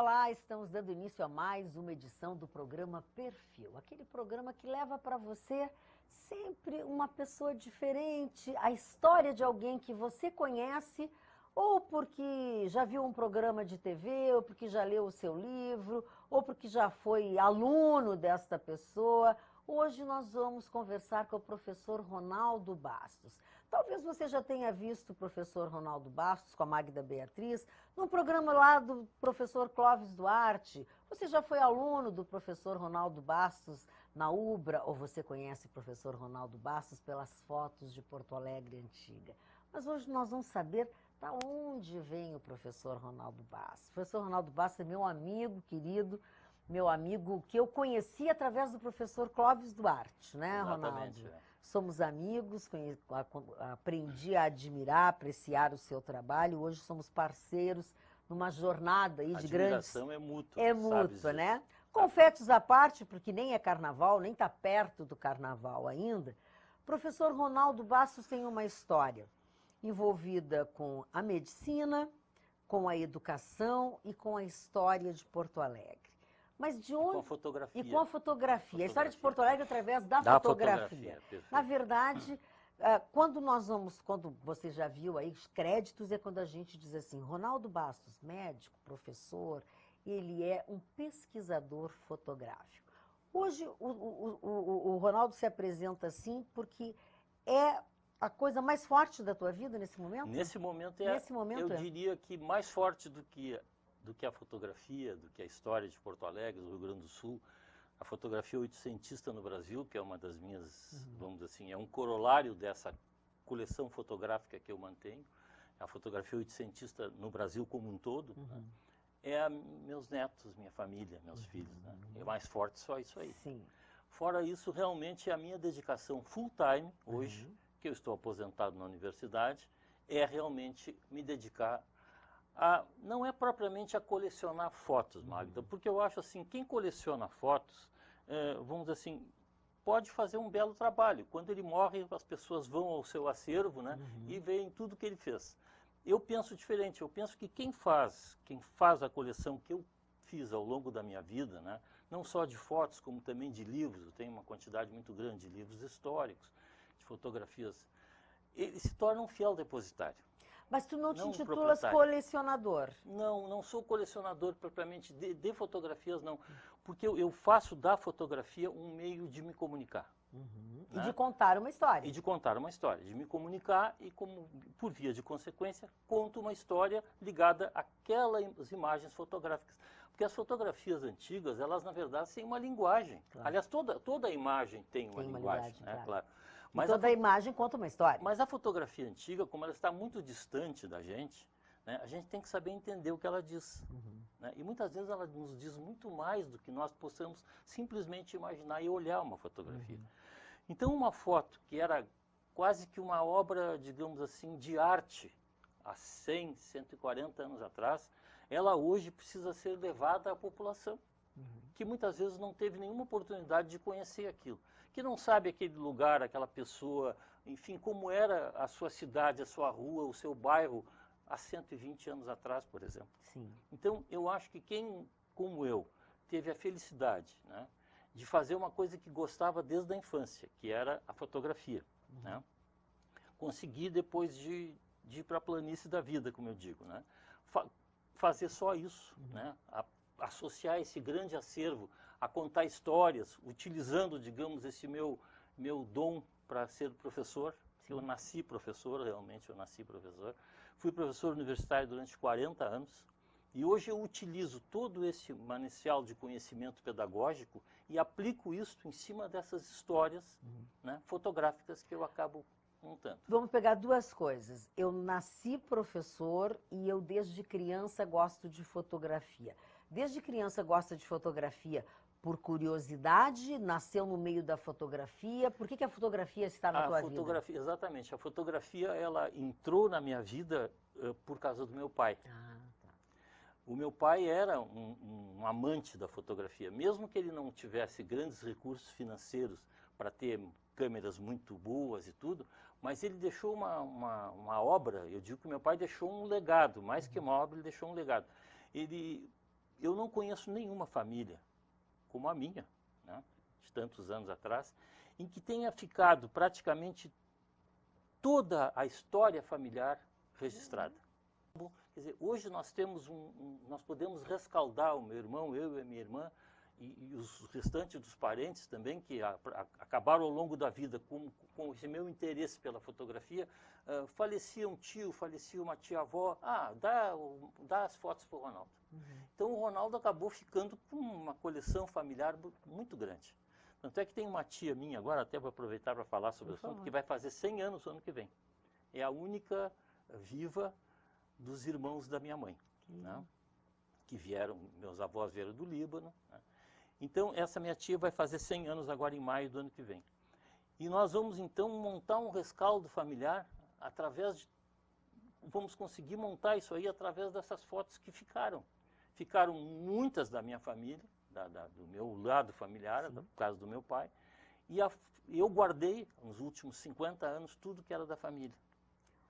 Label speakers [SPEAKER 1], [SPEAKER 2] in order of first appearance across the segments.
[SPEAKER 1] Olá, estamos dando início a mais uma edição do programa Perfil, aquele programa que leva para você sempre uma pessoa diferente, a história de alguém que você conhece, ou porque já viu um programa de TV, ou porque já leu o seu livro, ou porque já foi aluno desta pessoa. Hoje nós vamos conversar com o professor Ronaldo Bastos. Talvez você já tenha visto o professor Ronaldo Bastos com a Magda Beatriz, num programa lá do professor Clóvis Duarte. Você já foi aluno do professor Ronaldo Bastos na UBRA, ou você conhece o professor Ronaldo Bastos pelas fotos de Porto Alegre antiga. Mas hoje nós vamos saber da onde vem o professor Ronaldo Bastos. O professor Ronaldo Bastos é meu amigo querido, meu amigo que eu conheci através do professor Clóvis Duarte, né,
[SPEAKER 2] Exatamente,
[SPEAKER 1] Ronaldo? Somos amigos, aprendi a admirar, apreciar o seu trabalho. Hoje somos parceiros numa jornada aí de grandes...
[SPEAKER 2] Admiração é mútua,
[SPEAKER 1] É
[SPEAKER 2] sabes
[SPEAKER 1] mútua,
[SPEAKER 2] disso.
[SPEAKER 1] né? Confetes à parte, porque nem é carnaval, nem está perto do carnaval ainda. O professor Ronaldo Bastos tem uma história envolvida com a medicina, com a educação e com a história de Porto Alegre. Mas de onde...
[SPEAKER 2] Com a fotografia.
[SPEAKER 1] E com a fotografia. A história de Porto Alegre através da
[SPEAKER 2] fotografia.
[SPEAKER 1] Na verdade, quando você já viu aí os créditos, é quando a gente diz assim, Ronaldo Bastos, médico, professor, ele é um pesquisador fotográfico. Hoje o Ronaldo se apresenta assim porque é a coisa mais forte da tua vida nesse momento?
[SPEAKER 2] Nesse momento eu diria que mais forte do que a fotografia, do que a história de Porto Alegre, do Rio Grande do Sul, a fotografia oitocentista no Brasil, que é uma das minhas, vamos dizer assim, é um corolário dessa coleção fotográfica que eu mantenho, a fotografia oitocentista no Brasil como um todo, né? Meus netos, minha família, meus filhos, né? É mais forte só isso aí.
[SPEAKER 1] Sim.
[SPEAKER 2] Fora isso, realmente a minha dedicação full time, hoje, que eu estou aposentado na universidade, é realmente me dedicar não é propriamente a colecionar fotos, Magda, porque eu acho assim, quem coleciona fotos, vamos dizer assim, pode fazer um belo trabalho. Quando ele morre, as pessoas vão ao seu acervo, né, e veem tudo que ele fez. Eu penso diferente, eu penso que quem faz a coleção que eu fiz ao longo da minha vida, né, não só de fotos, como também de livros, eu tenho uma quantidade muito grande de livros históricos, de fotografias, ele se torna um fiel depositário.
[SPEAKER 1] Mas tu não te intitulas colecionador?
[SPEAKER 2] Não, não sou colecionador propriamente de fotografias, não. Porque eu faço da fotografia um meio de me comunicar.
[SPEAKER 1] Né? E de contar uma história.
[SPEAKER 2] E de contar uma história, de me comunicar e, como, por via de consequência, conto uma história ligada àquelas imagens fotográficas. Porque as fotografias antigas, elas na verdade têm uma linguagem. Claro. Aliás, toda a imagem tem uma linguagem, né? Claro.
[SPEAKER 1] Mas toda a imagem conta uma história.
[SPEAKER 2] Mas a fotografia antiga, como ela está muito distante da gente, né, a gente tem que saber entender o que ela diz. Né? E muitas vezes ela nos diz muito mais do que nós possamos simplesmente imaginar e olhar uma fotografia. Então uma foto que era quase que uma obra, digamos assim, de arte, há 100, 140 anos atrás, ela hoje precisa ser levada à população, que muitas vezes não teve nenhuma oportunidade de conhecer aquilo, que não sabe aquele lugar, aquela pessoa, enfim, como era a sua cidade, a sua rua, o seu bairro há 120 anos atrás, por exemplo.
[SPEAKER 1] Sim.
[SPEAKER 2] Então, eu acho que quem, como eu, teve a felicidade, né, de fazer uma coisa que gostava desde a infância, que era a fotografia, né, consegui, depois de ir para a planície da vida, como eu digo, né, fazer só isso, né, associar esse grande acervo a contar histórias, utilizando, digamos, esse meu dom para ser professor. Eu nasci professor, realmente eu nasci professor. Fui professor universitário durante 40 anos e hoje eu utilizo todo esse manancial de conhecimento pedagógico e aplico isso em cima dessas histórias, né, fotográficas que eu acabo montando.
[SPEAKER 1] Vamos pegar duas coisas. Eu nasci professor e eu desde criança gosto de fotografia. Desde criança gosta de fotografia por curiosidade, nasceu no meio da fotografia. Por que a fotografia está na tua vida?
[SPEAKER 2] Exatamente. A fotografia, ela entrou na minha vida por causa do meu pai.
[SPEAKER 1] Tá.
[SPEAKER 2] O meu pai era um amante da fotografia. Mesmo que ele não tivesse grandes recursos financeiros para ter câmeras muito boas e tudo, mas ele deixou uma obra. Eu digo que meu pai deixou um legado, mais que uma obra, ele deixou um legado. eu não conheço nenhuma família como a minha, né, de tantos anos atrás, em que tenha ficado praticamente toda a história familiar registrada. Quer dizer, hoje nós temos nós podemos rescaldar o meu irmão, eu e a minha irmã, e os restantes dos parentes também, que acabaram ao longo da vida com esse meu interesse pela fotografia. Falecia um tio, falecia uma tia-avó, dá as fotos para o Ronaldo. Então o Ronaldo acabou ficando com uma coleção familiar muito grande. Tanto é que tem uma tia minha, agora até vou aproveitar para falar sobre o assunto, que vai fazer 100 anos no ano que vem. É a única viva dos irmãos da minha mãe, né? Que vieram, meus avós vieram do Líbano, né? Então, essa minha tia vai fazer 100 anos agora em maio do ano que vem. E nós vamos, então, montar um rescaldo familiar vamos conseguir montar isso aí através dessas fotos que ficaram. Ficaram muitas da minha família, do meu lado familiar, no caso do meu pai, e eu guardei, nos últimos 50 anos, tudo que era da família.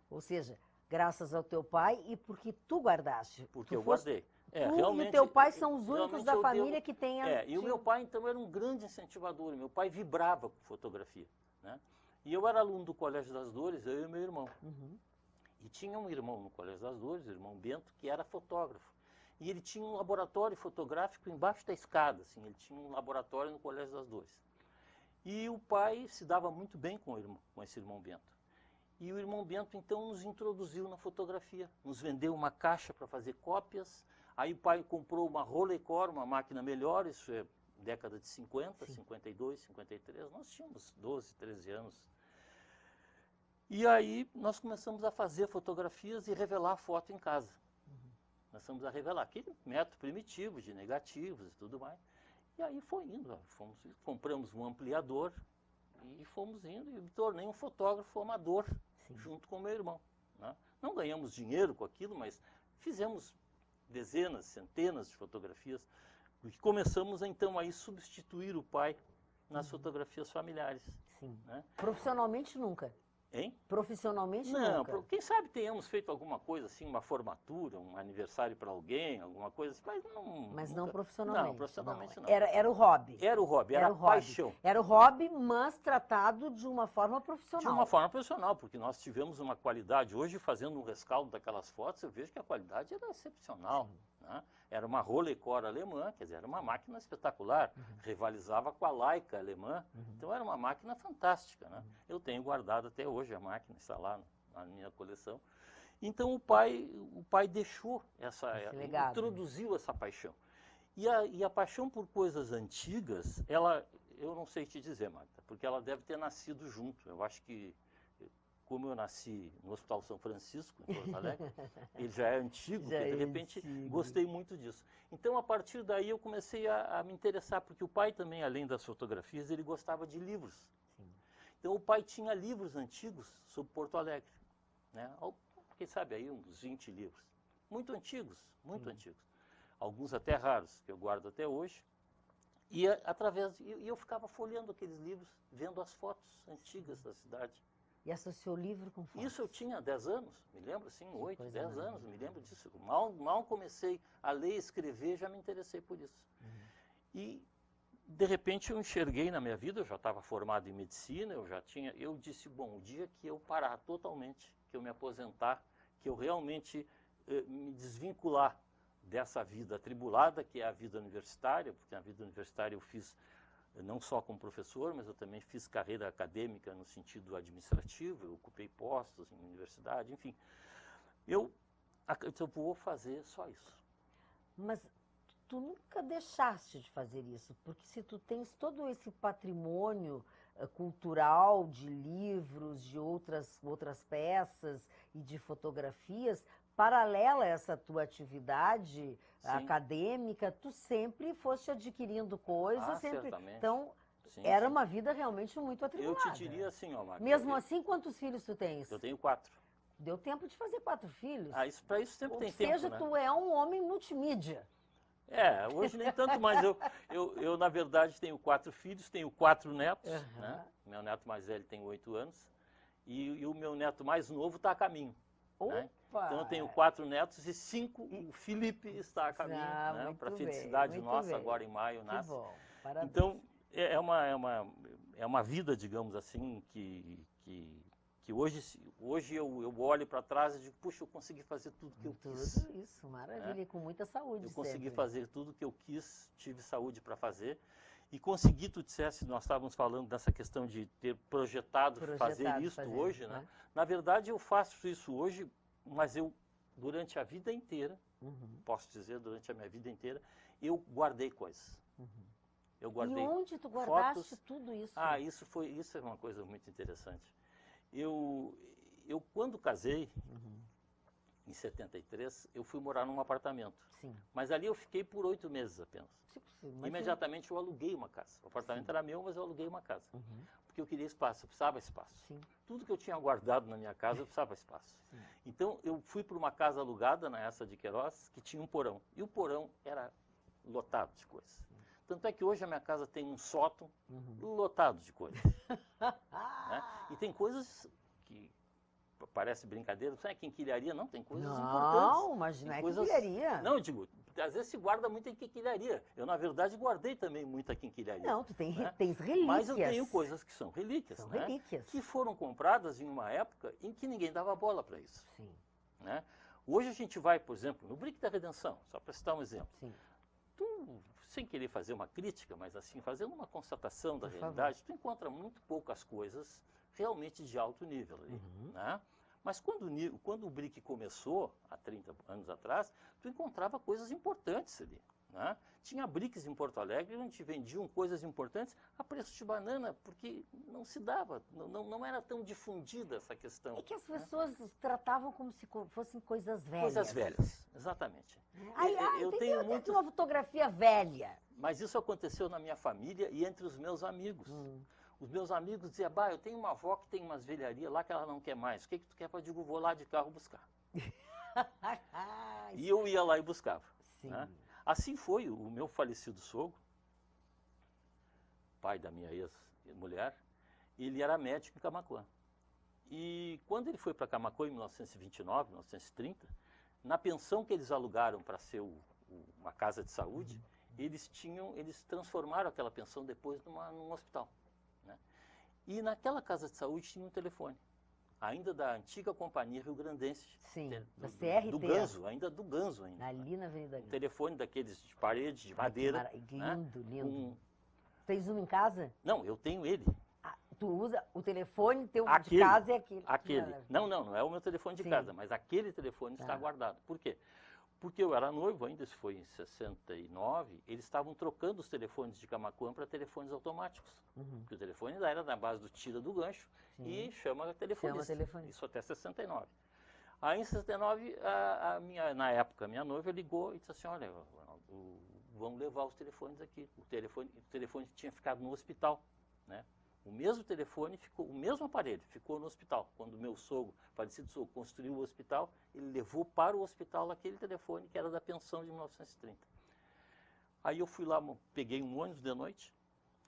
[SPEAKER 1] Ou seja, graças ao teu pai e porque tu guardaste.
[SPEAKER 2] Porque eu guardei.
[SPEAKER 1] Tu e o teu pai são os únicos da família que tem
[SPEAKER 2] e o meu pai, então, era um grande incentivador. Meu pai vibrava com fotografia, né? E eu era aluno do Colégio das Dores, eu e meu irmão. E tinha um irmão no Colégio das Dores, o irmão Bento, que era fotógrafo. E ele tinha um laboratório fotográfico embaixo da escada, assim, ele tinha um laboratório no Colégio das Dores. E o pai se dava muito bem com esse irmão Bento. E o irmão Bento, então, nos introduziu na fotografia, nos vendeu uma caixa para fazer cópias. Aí o pai comprou uma Rolleicord, uma máquina melhor, isso é década de 50, 52, 53. Nós tínhamos 12, 13 anos. E aí nós começamos a fazer fotografias e revelar foto em casa. Nós começamos a revelar aquele método primitivo de negativos e tudo mais. E aí foi indo, compramos um ampliador e fomos indo e me tornei um fotógrafo amador, junto com o meu irmão, né? Não ganhamos dinheiro com aquilo, mas fizemos dezenas, centenas de fotografias e começamos então a substituir o pai nas fotografias familiares. Né?
[SPEAKER 1] Profissionalmente nunca?
[SPEAKER 2] Hein?
[SPEAKER 1] Profissionalmente
[SPEAKER 2] não,
[SPEAKER 1] nunca?
[SPEAKER 2] Quem sabe tenhamos feito alguma coisa assim, uma formatura, um aniversário para alguém, alguma coisa assim, mas não...
[SPEAKER 1] Mas não profissionalmente?
[SPEAKER 2] Não, profissionalmente não.
[SPEAKER 1] Era o hobby?
[SPEAKER 2] Era o hobby, era a paixão.
[SPEAKER 1] Era o hobby, mas tratado de uma forma profissional?
[SPEAKER 2] De uma forma profissional, porque nós tivemos uma qualidade. Hoje, fazendo um rescaldo daquelas fotos, eu vejo que a qualidade era excepcional. Né? Era uma Rolleicord alemã, quer dizer, era uma máquina espetacular, rivalizava com a Leica alemã, então era uma máquina fantástica. Né? Eu tenho guardado até hoje a máquina, está lá na minha coleção. Então o pai deixou introduziu essa paixão. E a paixão por coisas antigas, eu não sei te dizer, Marta, porque ela deve ter nascido junto. Eu acho que, como eu nasci no Hospital São Francisco, em Porto Alegre, ele já é antigo, de repente gostei muito disso. Então, a partir daí, eu comecei a me interessar, porque o pai também, além das fotografias, ele gostava de livros. Então, o pai tinha livros antigos sobre Porto Alegre, né? Quem sabe aí uns 20 livros. Muito antigos, muito antigos. Alguns até raros, que eu guardo até hoje. E eu ficava folheando aqueles livros, vendo as fotos antigas da cidade.
[SPEAKER 1] E associou o livro com fotos?
[SPEAKER 2] Isso eu tinha 10 anos, me lembro assim, 8, 10 anos, me lembro disso. Mal comecei a ler e escrever, já me interessei por isso. E, de repente, eu enxerguei na minha vida, eu já estava formado em medicina, eu disse, bom, o dia que eu parar totalmente, que eu me aposentar, que eu realmente me desvincular dessa vida atribulada, que é a vida universitária, porque na vida universitária eu fiz não só como professor, mas eu também fiz carreira acadêmica no sentido administrativo, eu ocupei postos em universidade, enfim. Eu vou fazer só isso.
[SPEAKER 1] Mas tu nunca deixaste de fazer isso, porque se tu tens todo esse patrimônio cultural de livros, de outras peças e de fotografias, paralela a essa tua atividade acadêmica, tu sempre foste adquirindo coisas,
[SPEAKER 2] certamente.
[SPEAKER 1] Então, era uma vida realmente muito atribulada.
[SPEAKER 2] Eu te diria assim, ó, Marta.
[SPEAKER 1] Mesmo assim, quantos filhos tu tens?
[SPEAKER 2] Eu tenho 4.
[SPEAKER 1] Deu tempo de fazer 4 filhos?
[SPEAKER 2] Para isso sempre tem tempo,
[SPEAKER 1] Ou seja, tu é um homem multimídia.
[SPEAKER 2] Hoje nem tanto, mas eu na verdade tenho 4 filhos, tenho 4 netos, né? Meu neto mais velho tem 8 anos, e o meu neto mais novo está a caminho. né?
[SPEAKER 1] Opa!
[SPEAKER 2] Então eu tenho 4 netos e 5, o Felipe está a caminho, né? Para a felicidade nossa, agora em maio nasce.
[SPEAKER 1] Que bom, parabéns.
[SPEAKER 2] Então é uma vida, digamos assim, que hoje eu olho para trás e digo, puxa, eu consegui fazer tudo que eu quis.
[SPEAKER 1] Tudo isso, maravilha,
[SPEAKER 2] Né?
[SPEAKER 1] e com muita saúde
[SPEAKER 2] Eu consegui
[SPEAKER 1] sempre.
[SPEAKER 2] fazer tudo que eu quis, tive saúde para fazer. E consegui, tu dissesse, nós estávamos falando dessa questão de ter projetado fazer isso hoje, né? Na verdade, eu faço isso hoje, mas eu, durante a vida inteira, posso dizer, durante a minha vida inteira, eu guardei coisas. Eu guardei
[SPEAKER 1] e onde tu guardaste
[SPEAKER 2] fotos.
[SPEAKER 1] tudo isso?
[SPEAKER 2] Ah, isso é uma coisa muito interessante. Eu quando casei, em 73, eu fui morar num apartamento.
[SPEAKER 1] Sim.
[SPEAKER 2] Mas ali eu fiquei por 8 meses apenas.
[SPEAKER 1] Sim,
[SPEAKER 2] Imediatamente eu aluguei uma casa. O apartamento era meu, mas eu aluguei uma casa. Porque eu queria espaço, eu precisava espaço.
[SPEAKER 1] Sim.
[SPEAKER 2] Tudo que eu tinha guardado na minha casa, eu precisava espaço. Sim. Então eu fui para uma casa alugada, na essa de Queiroz, que tinha um porão. E o porão era lotado de coisas. Tanto é que hoje a minha casa tem um sótão lotado de coisas. Né? E tem coisas que parece brincadeira, não é quinquilharia, não, tem coisas importantes.
[SPEAKER 1] Não, mas não é quinquilharia.
[SPEAKER 2] Não, eu digo, às vezes se guarda muita quinquilharia. Eu, na verdade, guardei também muita quinquilharia.
[SPEAKER 1] Não, tu tens relíquias.
[SPEAKER 2] Mas eu tenho coisas que são relíquias,
[SPEAKER 1] São
[SPEAKER 2] né?
[SPEAKER 1] relíquias.
[SPEAKER 2] Que foram compradas em uma época em que ninguém dava bola para isso.
[SPEAKER 1] Sim.
[SPEAKER 2] Né? Hoje a gente vai, por exemplo, no Brick da Redenção, só para citar um exemplo.
[SPEAKER 1] Sim.
[SPEAKER 2] Tu, sem querer fazer uma crítica, mas assim, fazendo uma constatação da realidade, tu encontra muito poucas coisas realmente de alto nível ali, né? Mas quando o Brick começou, há 30 anos atrás, tu encontrava coisas importantes ali, né? Tinha bricks em Porto Alegre onde vendiam coisas importantes a preço de banana, porque não se dava, não era tão difundida essa questão.
[SPEAKER 1] É que as pessoas tratavam como se fossem coisas velhas.
[SPEAKER 2] Coisas velhas, exatamente.
[SPEAKER 1] Eu tenho uma fotografia velha.
[SPEAKER 2] Mas isso aconteceu na minha família e entre os meus amigos. Os meus amigos diziam, eu tenho uma avó que tem umas velharias lá que ela não quer mais. O que tu quer? Eu digo, vou lá de carro buscar. E eu ia lá e buscava. Né? Assim foi o meu falecido sogro, pai da minha ex-mulher, ele era médico em Camaquã. E quando ele foi para Camaquã em 1929, 1930, na pensão que eles alugaram para ser uma casa de saúde, eles transformaram aquela pensão depois num hospital. Né? E naquela casa de saúde tinha um telefone, ainda da antiga companhia rio-grandense.
[SPEAKER 1] Sim, da CRT.
[SPEAKER 2] Do Ganso, ainda do Ganso. Ainda,
[SPEAKER 1] ali na Avenida Ganso.
[SPEAKER 2] Um telefone daqueles de parede, de madeira.
[SPEAKER 1] Lindo, né? Lindo. Tens um em casa?
[SPEAKER 2] Não, eu tenho ele.
[SPEAKER 1] Tu usa o telefone teu de casa é aquele?
[SPEAKER 2] Aquele. Não é o meu telefone de casa, mas aquele telefone está guardado. Por quê? Porque eu era noivo ainda, isso foi em 69, eles estavam trocando os telefones de Camaquã para telefones automáticos. Porque o telefone ainda era na base do tira do gancho e chama telefonista. Isso até 69. Aí em 69, na época, a minha noiva ligou e disse assim, olha, vamos levar os telefones aqui. O telefone tinha ficado no hospital, né? O mesmo telefone, o mesmo aparelho, ficou no hospital. Quando o meu sogro, falecido sogro, construiu o hospital, ele levou para o hospital aquele telefone que era da pensão de 1930. Aí eu fui lá, peguei um ônibus de noite,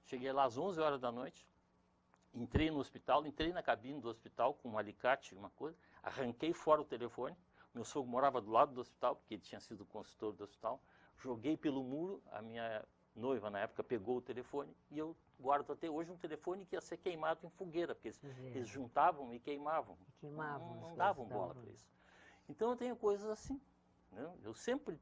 [SPEAKER 2] cheguei lá às 11 horas da noite, entrei no hospital, entrei na cabine do hospital com um alicate, uma coisa, arranquei fora o telefone. Meu sogro morava do lado do hospital, porque ele tinha sido consultor do hospital. Joguei pelo muro, a minha noiva na época pegou o telefone e eu guardo até hoje um telefone que ia ser queimado em fogueira, porque eles juntavam e queimavam. Não davam bola para isso. Então eu tenho coisas assim. Né? Eu sempre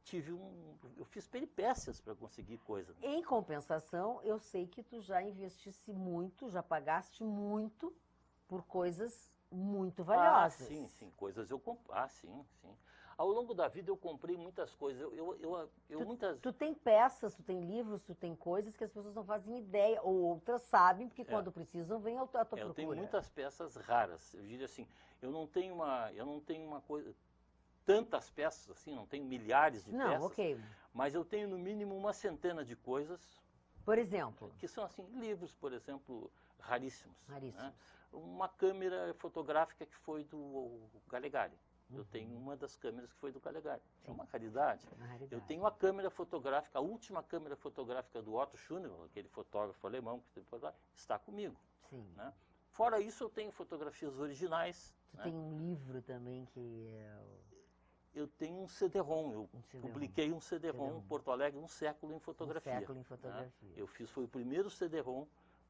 [SPEAKER 2] eu fiz peripécias para conseguir coisas.
[SPEAKER 1] Em compensação, eu sei que tu já investisse muito, já pagaste muito por coisas muito valiosas.
[SPEAKER 2] Sim, coisas eu comprei. Sim. Ao longo da vida eu comprei muitas coisas.
[SPEAKER 1] Tu tem peças, tu tem livros, tu tem coisas que as pessoas não fazem ideia, ou outras sabem, porque quando precisam vem a tua procura.
[SPEAKER 2] Eu tenho muitas peças raras. Eu diria assim, eu não tenho uma coisa, tantas peças assim, não tenho milhares de peças.
[SPEAKER 1] Ok.
[SPEAKER 2] Mas eu tenho no mínimo uma centena de coisas.
[SPEAKER 1] Por exemplo?
[SPEAKER 2] Que são assim, livros, por exemplo, raríssimos.
[SPEAKER 1] Raríssimos.
[SPEAKER 2] Né? Uma câmera fotográfica que foi do Galegari. Eu tenho uma das câmeras que foi do Calegari. É uma raridade. Eu tenho a câmera fotográfica, a última câmera fotográfica do Otto Schunewald, aquele fotógrafo alemão que está comigo.
[SPEAKER 1] Sim.
[SPEAKER 2] Né? Fora isso, eu tenho fotografias originais.
[SPEAKER 1] Tu
[SPEAKER 2] Né?
[SPEAKER 1] tem um livro também que é
[SPEAKER 2] Eu tenho um CD-ROM, eu
[SPEAKER 1] CD-ROM.
[SPEAKER 2] publiquei um CD-ROM, Porto Alegre, um século em fotografia.
[SPEAKER 1] Um século em
[SPEAKER 2] Né?
[SPEAKER 1] fotografia.
[SPEAKER 2] Foi o primeiro CD-ROM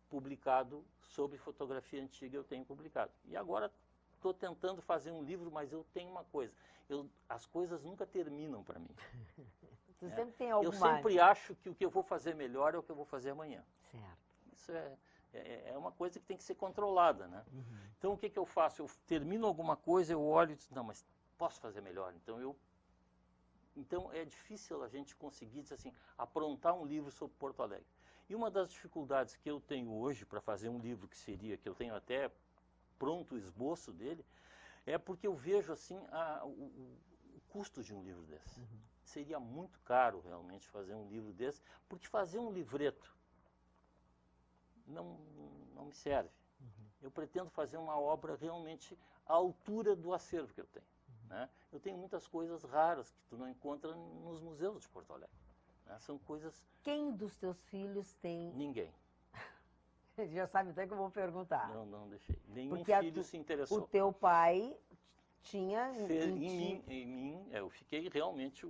[SPEAKER 2] publicado sobre fotografia antiga, eu tenho publicado. E agora estou tentando fazer um livro, mas eu tenho uma coisa, as coisas nunca terminam para mim.
[SPEAKER 1] Tu sempre tem algo
[SPEAKER 2] Eu
[SPEAKER 1] mais.
[SPEAKER 2] sempre acho que o que eu vou fazer melhor é o que eu vou fazer amanhã.
[SPEAKER 1] Certo.
[SPEAKER 2] Isso é uma coisa que tem que ser controlada, né? Então, o que eu faço? Eu termino alguma coisa, eu olho e digo, não, mas posso fazer melhor. Então, é difícil a gente conseguir, dizer assim, aprontar um livro sobre Porto Alegre. E uma das dificuldades que eu tenho hoje para fazer um livro que eu tenho até pronto o esboço dele, é porque eu vejo, assim, o custo de um livro desse. Seria muito caro, realmente, fazer um livro desse, porque fazer um livreto não me serve. Eu pretendo fazer uma obra realmente à altura do acervo que eu tenho. Né? Eu tenho muitas coisas raras que tu não encontra nos museus de Porto Alegre. Né? São coisas...
[SPEAKER 1] Quem dos teus filhos tem...
[SPEAKER 2] Ninguém.
[SPEAKER 1] Já sabe até que eu vou perguntar.
[SPEAKER 2] Não deixei. Nenhum
[SPEAKER 1] Porque
[SPEAKER 2] filho se interessou.
[SPEAKER 1] O teu pai tinha...
[SPEAKER 2] Em mim, eu fiquei realmente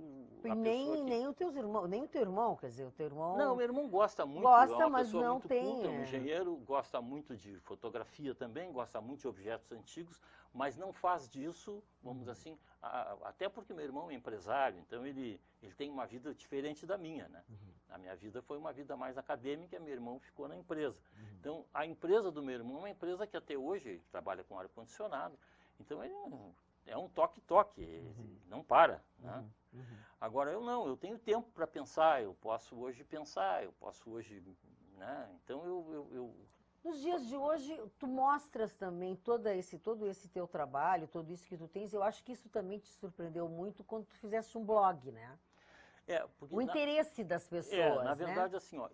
[SPEAKER 1] nem os teus irmãos, nem o teu irmão, quer dizer, o teu irmão...
[SPEAKER 2] Não, meu irmão gosta muito,
[SPEAKER 1] gosta,
[SPEAKER 2] é uma
[SPEAKER 1] mas
[SPEAKER 2] pessoa
[SPEAKER 1] não
[SPEAKER 2] muito
[SPEAKER 1] tem,
[SPEAKER 2] culta, um engenheiro, gosta muito de fotografia também, gosta muito de objetos antigos, mas não faz disso, vamos dizer assim, até porque meu irmão é empresário, então ele tem uma vida diferente da minha, né? A minha vida foi uma vida mais acadêmica, meu irmão ficou na empresa. Então, a empresa do meu irmão é uma empresa que até hoje ele trabalha com ar-condicionado, então ele é um toque-toque, não para, né? Agora eu não, eu tenho tempo para pensar, eu posso hoje pensar, eu posso hoje, né? Então
[SPEAKER 1] Nos dias de hoje, tu mostras também todo esse teu trabalho, tudo isso que tu tens, eu acho que isso também te surpreendeu muito quando tu fizeste um blog, né?
[SPEAKER 2] Porque
[SPEAKER 1] o interesse das pessoas,
[SPEAKER 2] na verdade,
[SPEAKER 1] né?
[SPEAKER 2] assim, ó,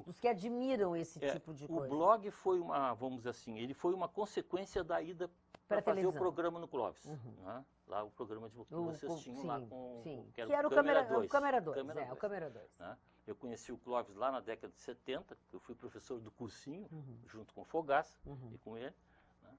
[SPEAKER 1] Os que admiram esse tipo de coisa.
[SPEAKER 2] O blog foi vamos dizer assim, ele foi uma consequência da ida para fazer o programa no Clóvis, né? Lá o programa que vocês tinham lá com
[SPEAKER 1] que era o Câmera 2. O Câmera 2.
[SPEAKER 2] Né? Eu conheci o Clóvis lá na década de 70, eu fui professor do cursinho, junto com o Fogaça e com ele. Né?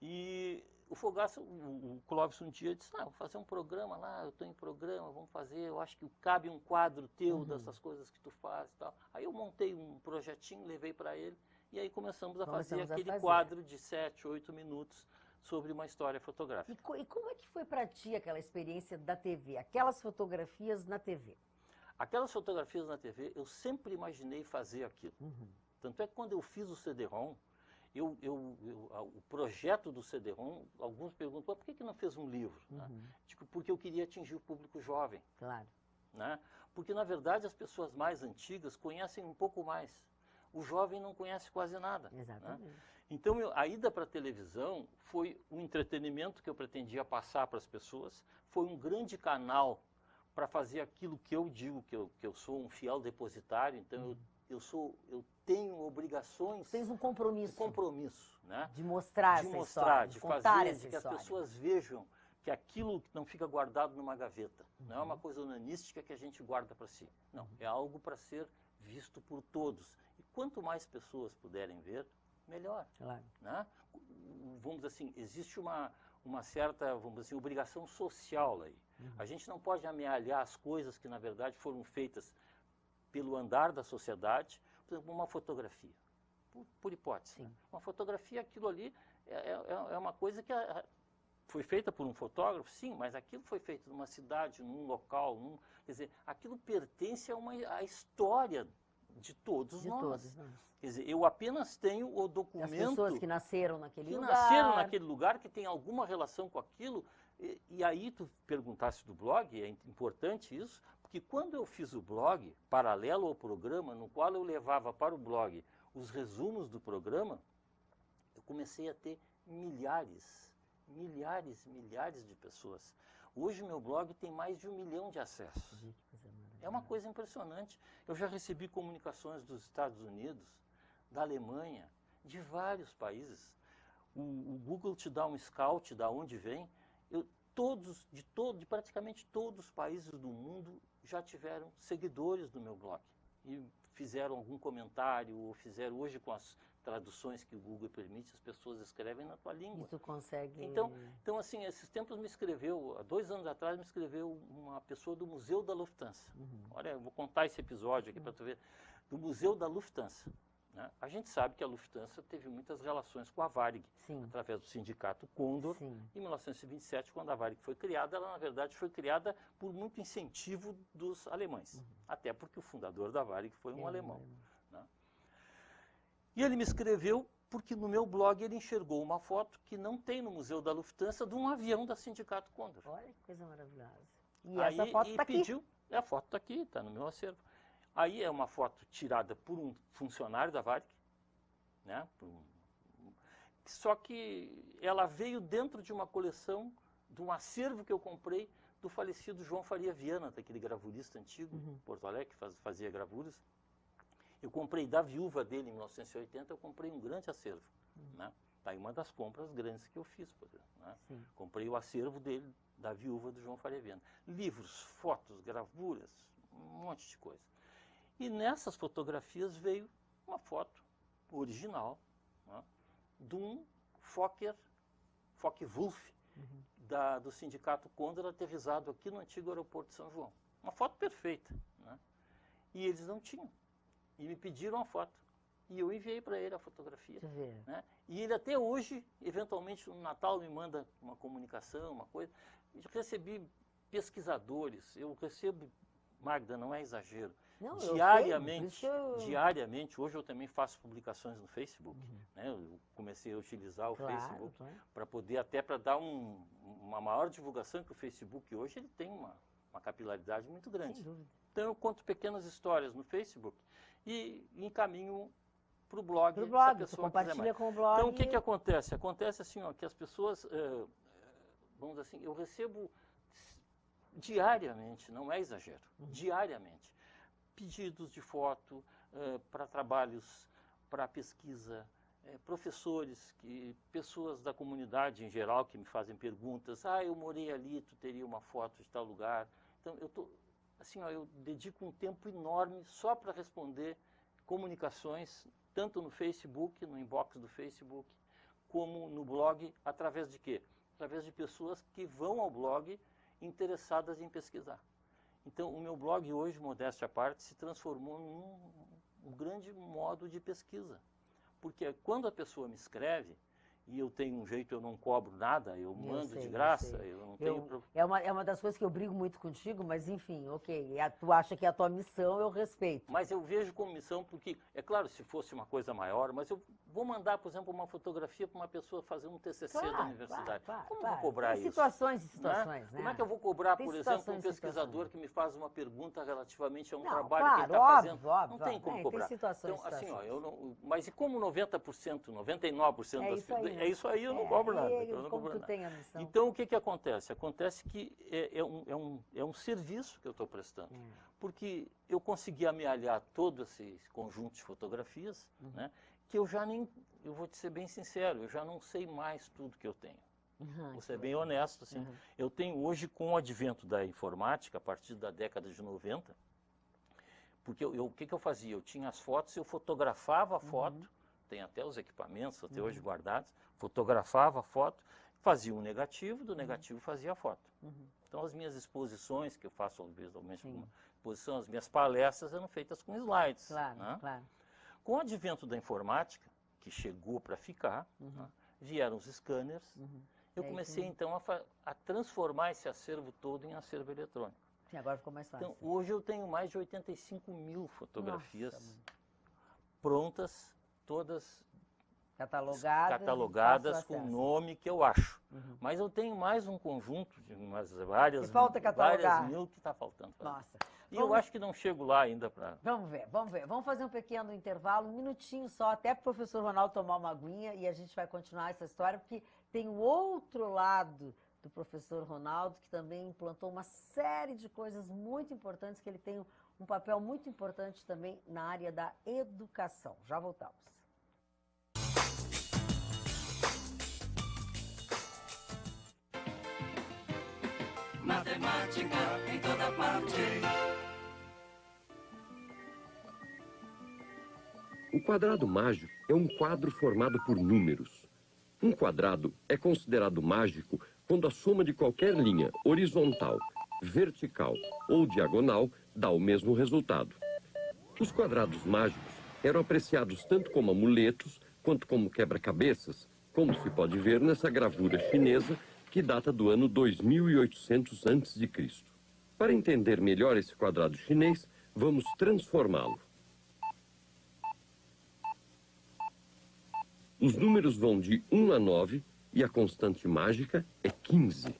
[SPEAKER 2] E o Fogaça, o Clóvis um dia disse, vou fazer um programa lá, eu estou em programa, vamos fazer, eu acho que cabe um quadro teu dessas coisas que tu faz e tal. Aí eu montei um projetinho, levei para ele, e aí começamos a fazer aquele quadro de 7, 8 minutos sobre uma história fotográfica.
[SPEAKER 1] E como é que foi para ti aquela experiência da TV, aquelas fotografias na TV?
[SPEAKER 2] Aquelas fotografias na TV, eu sempre imaginei fazer aquilo. Tanto é que quando eu fiz o CD-ROM, o projeto do CD-ROM, alguns perguntam, por que não fez um livro? Né? Tipo, porque eu queria atingir o público jovem.
[SPEAKER 1] Claro.
[SPEAKER 2] Né? Porque, na verdade, as pessoas mais antigas conhecem um pouco mais. O jovem não conhece quase nada.
[SPEAKER 1] Exatamente.
[SPEAKER 2] Né? Então, a ida para a televisão foi um entretenimento que eu pretendia passar para as pessoas, foi um grande canal para fazer aquilo que eu digo, que eu sou um fiel depositário, então eu tenho obrigações...
[SPEAKER 1] Tens um compromisso.
[SPEAKER 2] Um compromisso, né?
[SPEAKER 1] De mostrar essa história,
[SPEAKER 2] de fazer que as pessoas vejam que aquilo não fica guardado numa gaveta. Não é uma coisa onanística que a gente guarda para si. Não, é algo para ser visto por todos. E quanto mais pessoas puderem ver, melhor.
[SPEAKER 1] Claro.
[SPEAKER 2] Né? Vamos dizer assim, existe uma certa, vamos dizer assim, obrigação social aí. A gente não pode amealhar as coisas que, na verdade, foram feitas pelo andar da sociedade, por exemplo, uma fotografia, por hipótese. Né? Uma fotografia, aquilo ali é uma coisa que foi feita por um fotógrafo, sim, mas aquilo foi feito numa cidade, num local, quer dizer, aquilo pertence à história de todos nós. Quer dizer, eu apenas tenho o documento...
[SPEAKER 1] As pessoas que nasceram naquele lugar.
[SPEAKER 2] Que nasceram naquele lugar, que tem alguma relação com aquilo. E aí tu perguntasse do blog, é importante isso, porque quando eu fiz o blog, paralelo ao programa, no qual eu levava para o blog os resumos do programa, eu comecei a ter milhares de pessoas. Hoje meu blog tem mais de 1 milhão de acessos. É uma coisa impressionante. Eu já recebi comunicações dos Estados Unidos, da Alemanha, de vários países. O Google te dá um scout da onde vem. De praticamente todos os países do mundo já tiveram seguidores do meu blog. E fizeram algum comentário, ou fizeram hoje com as traduções que o Google permite, as pessoas escrevem na tua língua.
[SPEAKER 1] E tu consegue...
[SPEAKER 2] Então assim, esses tempos me escreveu, há 2 anos atrás me escreveu uma pessoa do Museu da Lufthansa. Olha, eu vou contar esse episódio aqui para tu ver. Do Museu da Lufthansa. Né? A gente sabe que a Lufthansa teve muitas relações com a Varig, através do sindicato Condor. Em 1927, quando a Varig foi criada, ela na verdade foi criada por muito incentivo dos alemães. Até porque o fundador da Varig foi um alemão. Né? E ele me escreveu porque no meu blog ele enxergou uma foto que não tem no Museu da Lufthansa de um avião da sindicato Condor.
[SPEAKER 1] Olha que coisa maravilhosa. E essa foto está aqui.
[SPEAKER 2] Pediu, a foto está aqui, está no meu acervo. Aí é uma foto tirada por um funcionário da Varig, né? Só que ela veio dentro de uma coleção, de um acervo que eu comprei do falecido João Faria Viana, daquele gravurista antigo, Porto Alegre, que fazia gravuras. Eu comprei da viúva dele em 1980, eu comprei um grande acervo. Né? Tá aí uma das compras grandes que eu fiz. Né? Comprei o acervo dele, da viúva do João Faria Viana. Livros, fotos, gravuras, um monte de coisa. E nessas fotografias veio uma foto original, né, de um Focke-Wulf do sindicato Condor aterrissado aqui no antigo aeroporto de São João. Uma foto perfeita. Né? E eles não tinham. E me pediram a foto. E eu enviei para ele a fotografia. Né? E ele até hoje, eventualmente no Natal, me manda uma comunicação, uma coisa. Eu recebi pesquisadores, eu recebo, Magda, não é exagero,
[SPEAKER 1] não,
[SPEAKER 2] diariamente, hoje eu também faço publicações no Facebook, né? Eu comecei a utilizar o Facebook para poder, até para dar uma maior divulgação, que o Facebook hoje ele tem uma capilaridade muito grande.
[SPEAKER 1] Sem dúvida.
[SPEAKER 2] Então eu conto pequenas histórias no Facebook e encaminho para o blog.
[SPEAKER 1] Você compartilha com o blog.
[SPEAKER 2] Então o que acontece? Acontece assim, ó, que as pessoas, vamos dizer assim, eu recebo diariamente, não é exagero, diariamente, pedidos de foto para trabalhos, para pesquisa, professores, pessoas da comunidade em geral que me fazem perguntas, eu morei ali, tu teria uma foto de tal lugar. Então eu dedico um tempo enorme só para responder comunicações, tanto no Facebook, no inbox do Facebook, como no blog, através de quê? Através de pessoas que vão ao blog interessadas em pesquisar. Então, o meu blog hoje, modéstia à parte, se transformou num grande modo de pesquisa. Porque quando a pessoa me escreve, e eu tenho um jeito, eu não cobro nada, eu mando de graça, eu não tenho...
[SPEAKER 1] É uma das coisas que eu brigo muito contigo, mas enfim, ok, tu acha que é a tua missão, eu respeito.
[SPEAKER 2] Mas eu vejo como missão, porque, é claro, se fosse uma coisa maior, mas eu vou mandar, por exemplo, uma fotografia para uma pessoa fazer um TCC da universidade. Como eu vou cobrar isso?
[SPEAKER 1] Situações e situações, né?
[SPEAKER 2] Como é que eu vou cobrar, por exemplo, um pesquisador que me faz uma pergunta relativamente a um trabalho que ele está fazendo? Não tem como cobrar.
[SPEAKER 1] Tem situações,
[SPEAKER 2] então, assim, ó, mas e como 90%, 99% das pessoas... É isso aí, eu não cobro nada. Então, o que acontece? Acontece que é um serviço que eu estou prestando. Porque eu consegui amealhar todo esse conjunto de fotografias, né, que eu vou te ser bem sincero, eu já não sei mais tudo que eu tenho. Vou ser bem honesto, assim. Eu tenho hoje, com o advento da informática, a partir da década de 90, porque o que eu fazia? Eu tinha as fotos, eu fotografava a foto, tem até os equipamentos, até hoje guardados, fotografava a foto, fazia um negativo, do negativo fazia a foto. Então, as minhas exposições, que eu faço, obviamente, uma exposição, as minhas palestras eram feitas com slides.
[SPEAKER 1] Claro.
[SPEAKER 2] Com o advento da informática, que chegou para ficar, vieram os scanners, eu comecei, então, a transformar esse acervo todo em acervo eletrônico.
[SPEAKER 1] Sim, agora ficou mais fácil.
[SPEAKER 2] Então, hoje eu tenho mais de 85 mil fotografias prontas, todas catalogadas com o nome que eu acho. Mas eu tenho mais um conjunto de umas várias mil que está faltando.
[SPEAKER 1] Nossa.
[SPEAKER 2] E eu acho que não chego lá ainda para...
[SPEAKER 1] Vamos ver. Vamos fazer um pequeno intervalo, um minutinho só, até para o professor Ronaldo tomar uma aguinha e a gente vai continuar essa história, porque tem o outro lado do professor Ronaldo, que também implantou uma série de coisas muito importantes, que ele tem um papel muito importante também na área da educação. Já voltamos.
[SPEAKER 3] Matemática em toda parte. O quadrado mágico é um quadro formado por números. Um quadrado é considerado mágico quando a soma de qualquer linha horizontal, vertical ou diagonal dá o mesmo resultado. Os quadrados mágicos eram apreciados tanto como amuletos quanto como quebra-cabeças, como se pode ver nessa gravura chinesa que data do ano 2800 a.C. Para entender melhor esse quadrado chinês, vamos transformá-lo. Os números vão de 1 a 9 e a constante mágica é 15.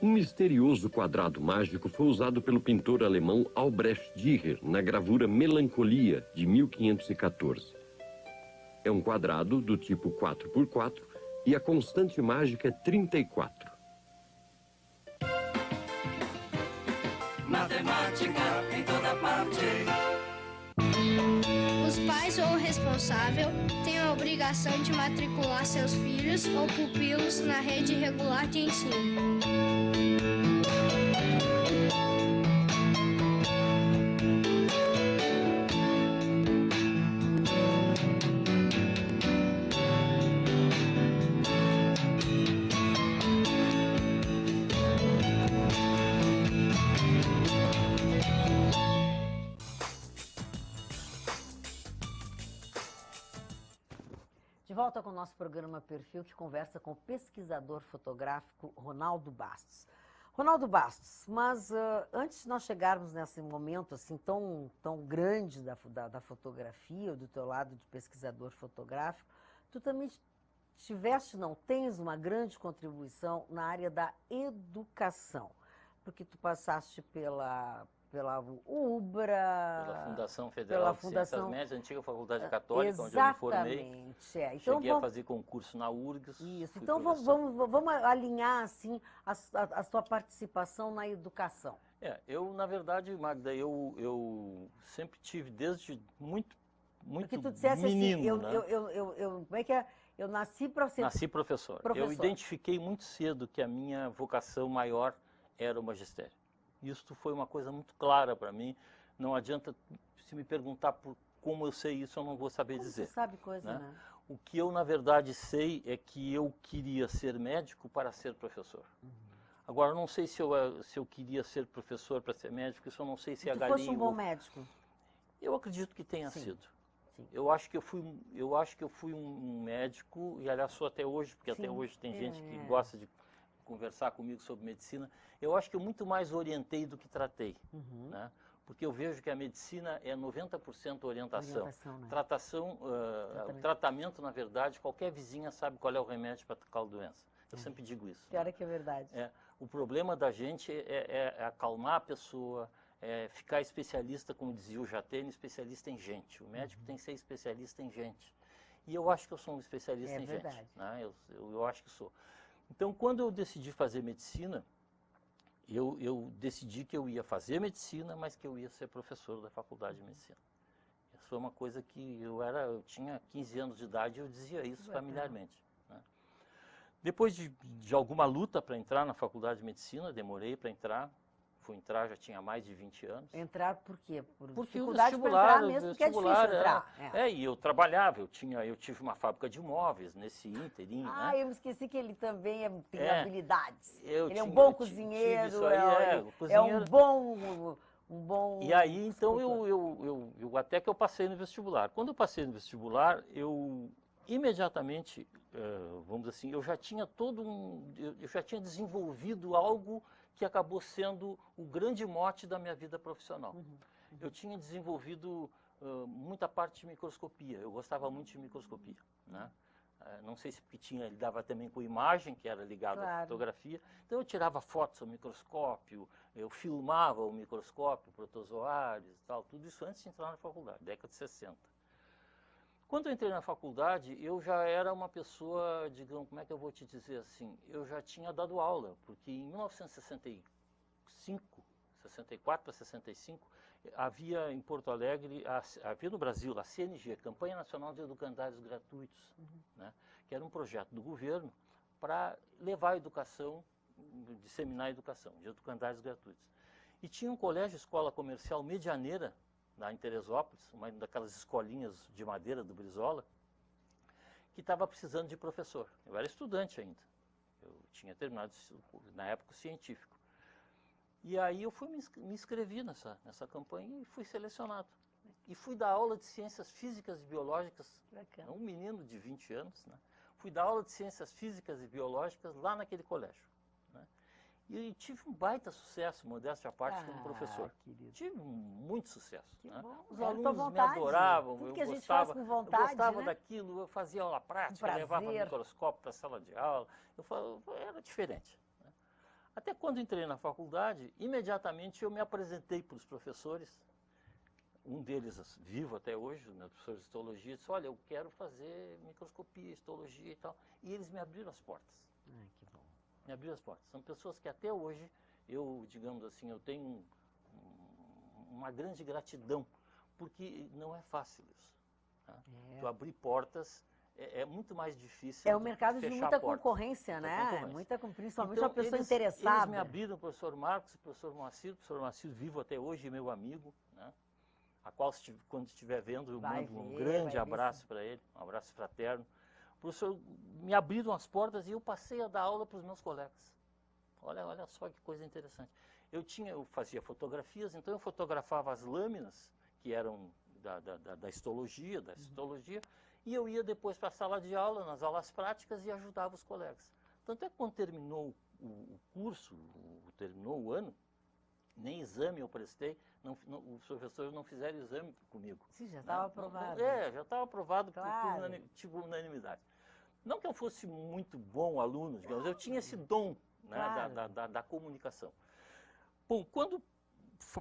[SPEAKER 3] Um misterioso quadrado mágico foi usado pelo pintor alemão Albrecht Dürer na gravura Melancolia, de 1514. É um quadrado do tipo 4x4 e a constante mágica é 34.
[SPEAKER 4] Matemática em toda parte.
[SPEAKER 5] Os pais ou o responsável têm a obrigação de matricular seus filhos ou pupilos na rede regular de ensino.
[SPEAKER 1] De volta com o nosso programa Perfil, que conversa com o pesquisador fotográfico Ronaldo Bastos. Ronaldo Bastos, mas antes de nós chegarmos nesse momento assim tão grande da fotografia, ou do teu lado de pesquisador fotográfico, tu também tens uma grande contribuição na área da educação, porque tu passaste pela UBRA...
[SPEAKER 2] Pela Fundação Federal de Ciências Médias, antiga Faculdade Católica, onde eu me formei.
[SPEAKER 1] Então,
[SPEAKER 2] cheguei a fazer concurso na URGS.
[SPEAKER 1] Isso, então vamos alinhar assim, a sua participação na educação.
[SPEAKER 2] Eu, na verdade, Magda, eu sempre tive desde muito
[SPEAKER 1] porque tu dissesse
[SPEAKER 2] menino,
[SPEAKER 1] assim,
[SPEAKER 2] né?
[SPEAKER 1] como é que é? Eu nasci para ser
[SPEAKER 2] Nasci professor. Eu identifiquei muito cedo que a minha vocação maior era o magistério. Isso foi uma coisa muito clara para mim. Não adianta se me perguntar como eu sei isso, eu não vou saber dizer.
[SPEAKER 1] Você sabe coisa, né?
[SPEAKER 2] O que eu, na verdade, sei é que eu queria ser médico para ser professor. Agora, eu não sei se eu queria ser professor para ser médico, isso eu não sei se a galinha...
[SPEAKER 1] Tu fosse um bom médico?
[SPEAKER 2] Eu acredito que tenha sido.
[SPEAKER 1] Sim.
[SPEAKER 2] Eu acho que eu fui um médico, e aliás sou até hoje, porque até hoje tem gente que gosta de conversar comigo sobre medicina. Eu acho que eu muito mais orientei do que tratei, né? Porque eu vejo que a medicina é 90% orientação.
[SPEAKER 1] Né?
[SPEAKER 2] Tratamento, na verdade, qualquer vizinha sabe qual é o remédio para tal doença. Eu sempre digo isso.
[SPEAKER 1] Pior é que é verdade.
[SPEAKER 2] O problema da gente é acalmar a pessoa, ficar especialista, como dizia o Jatene, especialista em gente. O médico tem que ser especialista em gente. E eu acho que eu sou um especialista em gente. Né? Eu acho que sou. Então, quando eu decidi fazer medicina, eu decidi que eu ia fazer medicina, mas que eu ia ser professor da faculdade de medicina. Isso foi uma coisa que eu tinha 15 anos de idade e eu dizia isso familiarmente. Né? Depois de alguma luta para entrar na faculdade de medicina, demorei para entrar. Fui entrar, já tinha mais de 20 anos.
[SPEAKER 1] Entrar por quê?
[SPEAKER 2] Porque o
[SPEAKER 1] dificuldade para entrar mesmo, porque é difícil entrar.
[SPEAKER 2] E eu trabalhava, eu tive uma fábrica de móveis nesse ínterim, né?
[SPEAKER 1] Eu me esqueci que ele também tem habilidades. Ele é um bom cozinheiro, é um bom...
[SPEAKER 2] E aí, então, eu até que eu passei no vestibular. Quando eu passei no vestibular, eu imediatamente, vamos dizer assim, eu já tinha desenvolvido algo que acabou sendo o grande mote da minha vida profissional. Eu tinha desenvolvido muita parte de microscopia, eu gostava muito de microscopia, né? Não sei se porque lidava também com imagem, que era ligado à fotografia, então eu tirava fotos ao microscópio, eu filmava o microscópio, protozoários e tal, tudo isso antes de entrar na faculdade, década de 60. Quando eu entrei na faculdade, eu já era uma pessoa, digamos, como é que eu vou te dizer assim, eu já tinha dado aula, porque em 1965, 64 para 65, havia em Porto Alegre, havia no Brasil a CNG, Campanha Nacional de Educandários Gratuitos, né, que era um projeto do governo para levar a educação, disseminar a educação, de educandários gratuitos. E tinha um colégio escola comercial Medianeira, lá em Teresópolis, uma daquelas escolinhas de madeira do Brizola, que estava precisando de professor. Eu era estudante ainda. Eu tinha terminado, na época, o científico. E aí eu me inscrevi nessa campanha e fui selecionado. E fui dar aula de ciências físicas e biológicas, um menino de 20 anos, né? Fui dar aula de ciências físicas e biológicas lá naquele colégio. Né? E tive um baita sucesso, modéstia à parte, como professor.
[SPEAKER 1] Querido.
[SPEAKER 2] Tive muito sucesso. Né?
[SPEAKER 1] Bom.
[SPEAKER 2] Os alunos me adoravam,
[SPEAKER 1] Tudo
[SPEAKER 2] eu
[SPEAKER 1] que a gente
[SPEAKER 2] gostava,
[SPEAKER 1] faz com vontade,
[SPEAKER 2] eu gostava
[SPEAKER 1] né?
[SPEAKER 2] daquilo, eu fazia aula prática, levava microscópio para a sala de aula, era diferente. Né? Até quando entrei na faculdade, imediatamente eu me apresentei para os professores, um deles vivo até hoje, né, professor de histologia, disse, olha, eu quero fazer microscopia, histologia e tal. E eles me abriram as portas.
[SPEAKER 1] Que bom.
[SPEAKER 2] Me abriram as portas. São pessoas que até hoje, eu, digamos assim, eu tenho uma grande gratidão, porque não é fácil isso. Tá? Tu abrir portas é muito mais difícil.
[SPEAKER 1] É um mercado de muita concorrência, né? Principalmente
[SPEAKER 2] então,
[SPEAKER 1] uma pessoa
[SPEAKER 2] eles
[SPEAKER 1] interessada.
[SPEAKER 2] Eles me abriram, o professor Marcos, o professor Moacir vivo até hoje, meu amigo, né? A qual, quando estiver vendo, eu mando um grande abraço para ele, um abraço fraterno. O professor me abriram as portas e eu passei a dar aula para os meus colegas. Olha só que coisa interessante. Eu fazia fotografias, então eu fotografava as lâminas, que eram da histologia, e eu ia depois para a sala de aula, nas aulas práticas, e ajudava os colegas. Tanto é que quando terminou o curso, terminou o ano, nem exame eu prestei, os professores não fizeram exame comigo.
[SPEAKER 1] Sim, já estava aprovado.
[SPEAKER 2] Já estava aprovado
[SPEAKER 1] claro.
[SPEAKER 2] por unanimidade. Não que eu fosse muito bom aluno, digamos, eu tinha esse dom, né, claro, da comunicação. Bom, quando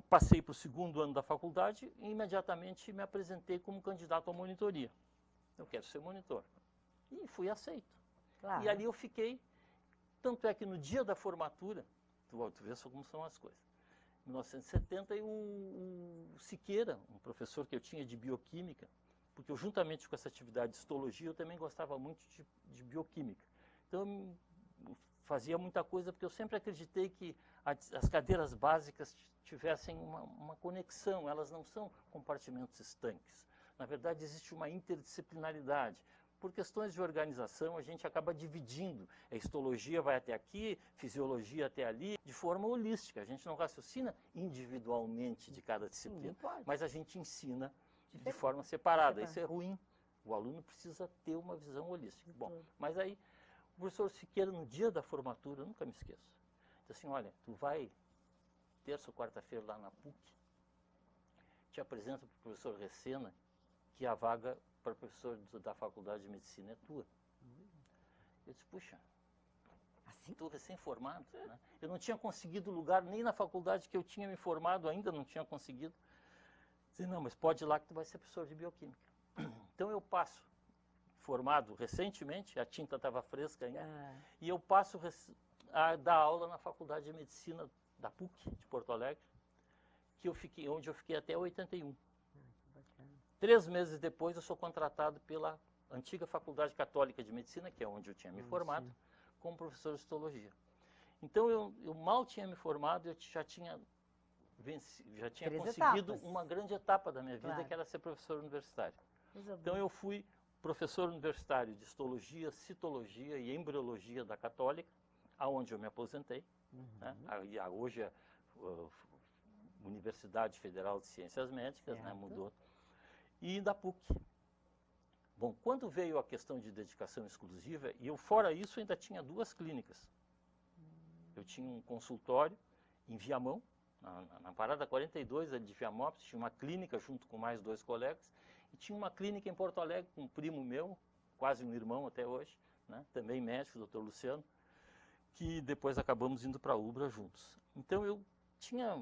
[SPEAKER 2] passei para o segundo ano da faculdade, imediatamente me apresentei como candidato à monitoria. Eu quero ser monitor. E fui aceito. Claro. E ali eu fiquei, tanto é que no dia da formatura, tu vê só como são as coisas. Em 1970, o Siqueira, um professor que eu tinha de bioquímica, porque eu, juntamente com essa atividade de histologia, eu também gostava muito de bioquímica. Então, eu fazia muita coisa, porque eu sempre acreditei que as cadeiras básicas tivessem uma conexão, elas não são compartimentos estanques. Na verdade, existe uma interdisciplinaridade. Por questões de organização, a gente acaba dividindo. A histologia vai até aqui, fisiologia até ali, de forma holística. A gente não raciocina individualmente de cada disciplina, mas a gente ensina de forma separada. Isso é ruim. O aluno precisa ter uma visão holística. Bom, mas aí, o professor Siqueira, no dia da formatura, eu nunca me esqueço, disse assim, olha, tu vai terça ou quarta-feira lá na PUC, te apresenta para o professor Recena, que a vaga para professor da Faculdade de Medicina é tua. Eu disse, puxa, estou recém-formado. Né? Eu não tinha conseguido lugar nem na faculdade que eu tinha me formado ainda, não tinha conseguido. Disse, não, mas pode ir lá que tu vai ser professor de bioquímica. Então eu passo, formado recentemente, a tinta estava fresca ainda, e eu passo a dar aula na Faculdade de Medicina da PUC, de Porto Alegre, onde eu fiquei até 81. 3 meses depois, eu sou contratado pela antiga Faculdade Católica de Medicina, que é onde eu tinha me formado, como professor de histologia. Então, eu mal tinha me formado, eu já tinha conseguido uma grande etapa da minha vida, que era ser professor universitário. Então, eu fui professor universitário de histologia, citologia e embriologia da Católica, aonde eu me aposentei. Né? Hoje é a Universidade Federal de Ciências Médicas, né? Mudou. E da PUC. Bom, quando veio a questão de dedicação exclusiva, e eu, fora isso, ainda tinha 2 clínicas. Eu tinha um consultório em Viamão, na Parada 42, ali de Viamópolis, tinha uma clínica junto com mais 2 colegas, e tinha uma clínica em Porto Alegre com um primo meu, quase um irmão até hoje, né, também médico, Dr. Luciano, que depois acabamos indo para a Ubra juntos. Então eu tinha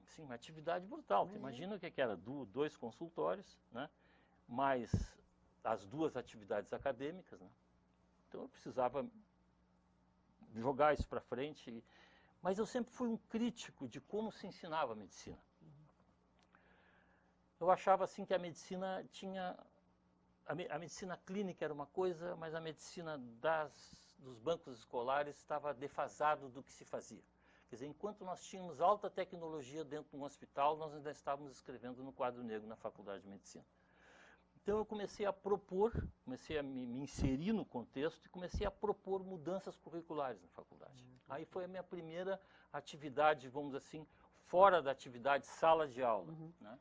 [SPEAKER 2] assim, uma atividade brutal. Imagina o que era, 2 consultórios, né, mais as 2 atividades acadêmicas. Né? Então eu precisava jogar isso para frente, mas eu sempre fui um crítico de como se ensinava a medicina. Eu achava assim que a medicina tinha... A medicina clínica era uma coisa, mas a medicina dos bancos escolares estava defasado do que se fazia. Quer dizer, enquanto nós tínhamos alta tecnologia dentro de um hospital, nós ainda estávamos escrevendo no quadro negro na Faculdade de Medicina. Então eu comecei a propor, comecei a me inserir no contexto e comecei a propor mudanças curriculares na faculdade. Aí foi a minha primeira atividade, vamos dizer assim, fora da atividade sala de aula, né?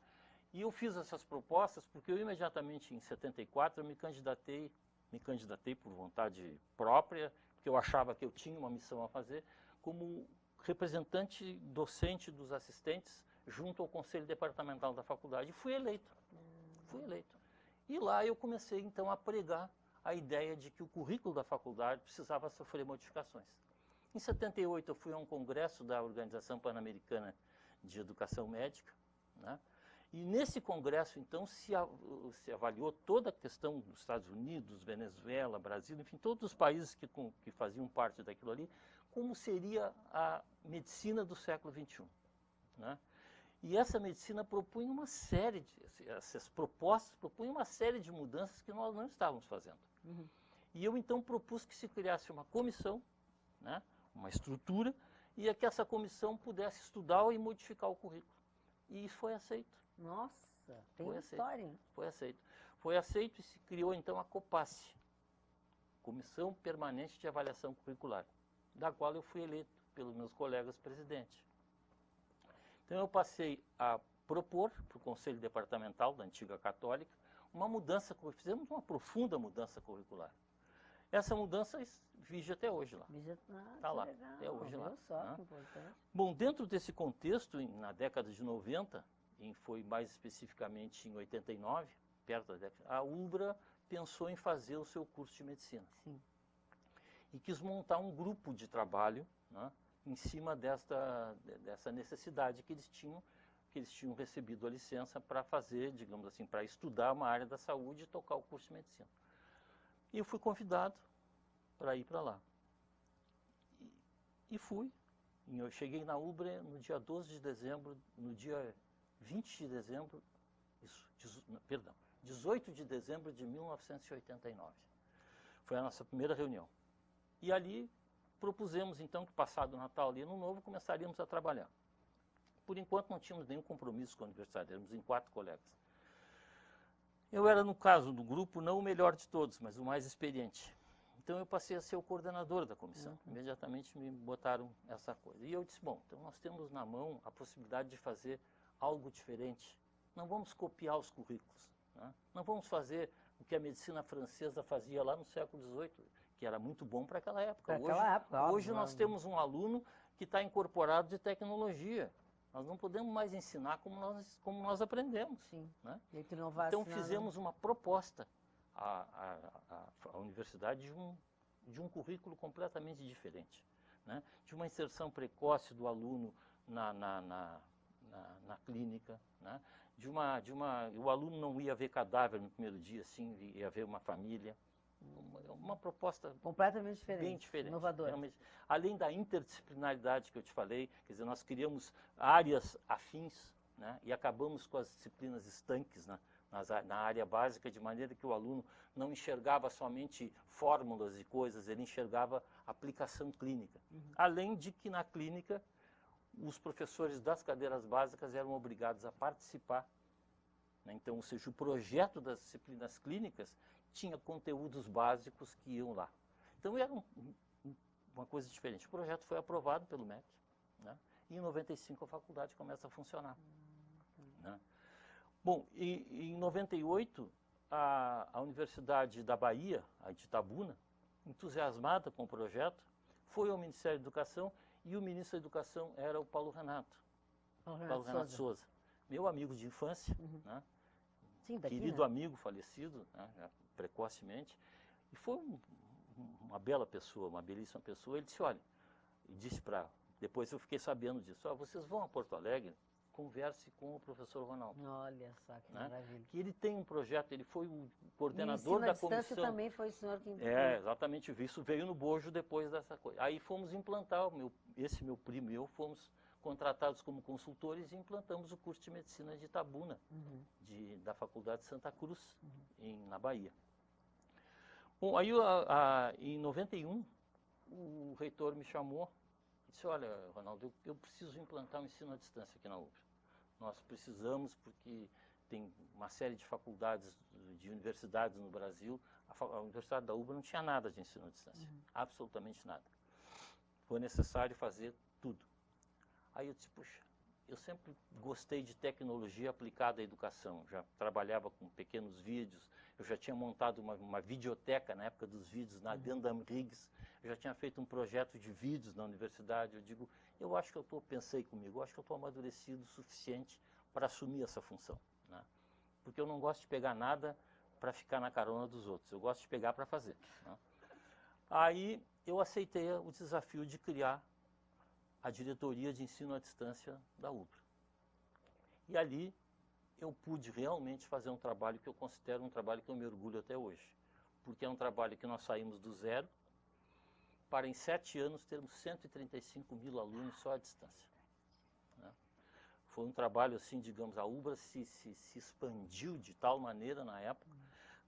[SPEAKER 2] E eu fiz essas propostas porque eu imediatamente, em 74, eu me candidatei por vontade própria, porque eu achava que eu tinha uma missão a fazer, como representante docente dos assistentes junto ao Conselho Departamental da faculdade. E fui eleito. E lá eu comecei, então, a pregar a ideia de que o currículo da faculdade precisava sofrer modificações. Em 78, eu fui a um congresso da Organização Pan-Americana de Educação Médica, né? E nesse congresso, então, se avaliou toda a questão dos Estados Unidos, Venezuela, Brasil, enfim, todos os países que faziam parte daquilo ali, como seria a medicina do século XXI, né? E essa medicina propunha uma série essas propostas propunham uma série de mudanças que nós não estávamos fazendo. E eu então propus que se criasse uma comissão, né, uma estrutura, e que essa comissão pudesse estudar e modificar o currículo. E isso foi aceito.
[SPEAKER 1] Nossa, tem uma história, hein?
[SPEAKER 2] Foi aceito. Foi aceito e se criou então a COPACE, Comissão Permanente de Avaliação Curricular, da qual eu fui eleito pelos meus colegas presidente. Então eu passei a propor para o Conselho Departamental da antiga Católica uma mudança, fizemos uma profunda mudança curricular. Essa mudança vige até hoje lá. Está lá,
[SPEAKER 1] legal.
[SPEAKER 2] até hoje lá.
[SPEAKER 1] Só,
[SPEAKER 2] Né?
[SPEAKER 1] que importante.
[SPEAKER 2] Bom, dentro desse contexto, na década de 90, e foi mais especificamente em 89, perto da década, a UBRA pensou em fazer o seu curso de medicina.
[SPEAKER 1] Sim.
[SPEAKER 2] E quis montar um grupo de trabalho, né, em cima dessa necessidade que eles tinham recebido a licença para fazer, digamos assim, para estudar uma área da saúde e tocar o curso de medicina. E eu fui convidado para ir para lá. E fui. E eu cheguei na UBRA no dia 12 de dezembro, no dia 20 de dezembro, 18 de dezembro de 1989. Foi a nossa primeira reunião. E ali propusemos, então, que passado o Natal e Ano Novo, começaríamos a trabalhar. Por enquanto, não tínhamos nenhum compromisso com a universidade, éramos em 4 colegas. Eu era, no caso do grupo, não o melhor de todos, mas o mais experiente. Então, eu passei a ser o coordenador da comissão. Imediatamente me botaram essa coisa. E eu disse, bom, então nós temos na mão a possibilidade de fazer algo diferente. Não vamos copiar os currículos, né? Não vamos fazer o que a medicina francesa fazia lá no século XVIII, que era muito bom para aquela época. Hoje nós temos um aluno que está incorporado de tecnologia. Nós não podemos mais ensinar como nós aprendemos.
[SPEAKER 1] Sim.
[SPEAKER 2] Né?
[SPEAKER 1] Então
[SPEAKER 2] fizemos uma proposta à universidade de um currículo completamente diferente, né? De uma inserção precoce do aluno na clínica, né? O aluno não ia ver cadáver no primeiro dia, sim, ia ver uma família. Uma proposta
[SPEAKER 1] completamente diferente,
[SPEAKER 2] bem diferente,
[SPEAKER 1] inovadora.
[SPEAKER 2] Além da interdisciplinaridade que eu te falei, quer dizer, nós criamos áreas afins, né, e acabamos com as disciplinas estanques, né, na área básica, de maneira que o aluno não enxergava somente fórmulas e coisas, ele enxergava aplicação clínica. Além de que na clínica os professores das cadeiras básicas eram obrigados a participar, né, então, ou seja, o projeto das disciplinas clínicas tinha conteúdos básicos que iam lá. Então era uma coisa diferente. O projeto foi aprovado pelo MEC, né? E em 95 a faculdade começa a funcionar. Né? Bom, em 98 a Universidade da Bahia, a de Itabuna, entusiasmada com o projeto, foi ao Ministério da Educação e o ministro da Educação era o Paulo Renato Souza, meu amigo de infância, né?
[SPEAKER 1] Sim, daqui,
[SPEAKER 2] querido, né? Amigo falecido, né? Precocemente, e foi uma bela pessoa, uma belíssima pessoa. Ele disse, olha, depois eu fiquei sabendo disso, vocês vão a Porto Alegre, converse com o professor Ronaldo.
[SPEAKER 1] Olha só que maravilha.
[SPEAKER 2] Que ele tem um projeto, ele foi o coordenador da comissão.
[SPEAKER 1] Também foi o senhor que...
[SPEAKER 2] Exatamente, isso veio no bojo depois dessa coisa. Aí fomos implantar, esse meu primo e eu fomos contratados como consultores e implantamos o curso de medicina de Itabuna, da Faculdade de Santa Cruz, na Bahia. Bom, aí em 91, o reitor me chamou Disse, olha, Ronaldo, eu preciso implantar um ensino à distância aqui na UBRA. Nós precisamos porque tem uma série de faculdades, de universidades no Brasil. A Universidade da UBRA não tinha nada de ensino à distância, absolutamente nada. Foi necessário fazer tudo. Aí eu disse, puxa, eu sempre gostei de tecnologia aplicada à educação. Já trabalhava com pequenos vídeos, eu já tinha montado uma videoteca na época dos vídeos, dentro da Riggs. Eu já tinha feito um projeto de vídeos na universidade. Eu digo, eu acho que pensei comigo, eu acho que eu estou amadurecido o suficiente para assumir essa função, né? Porque eu não gosto de pegar nada para ficar na carona dos outros, eu gosto de pegar para fazer, né? Aí eu aceitei o desafio de criar a diretoria de ensino à distância da UBRA. E ali eu pude realmente fazer um trabalho que eu considero um trabalho que eu me orgulho até hoje. Porque é um trabalho que nós saímos do zero para em 7 anos termos 135 mil alunos só à distância, né? Foi um trabalho assim, digamos, a UBRA se expandiu de tal maneira na época.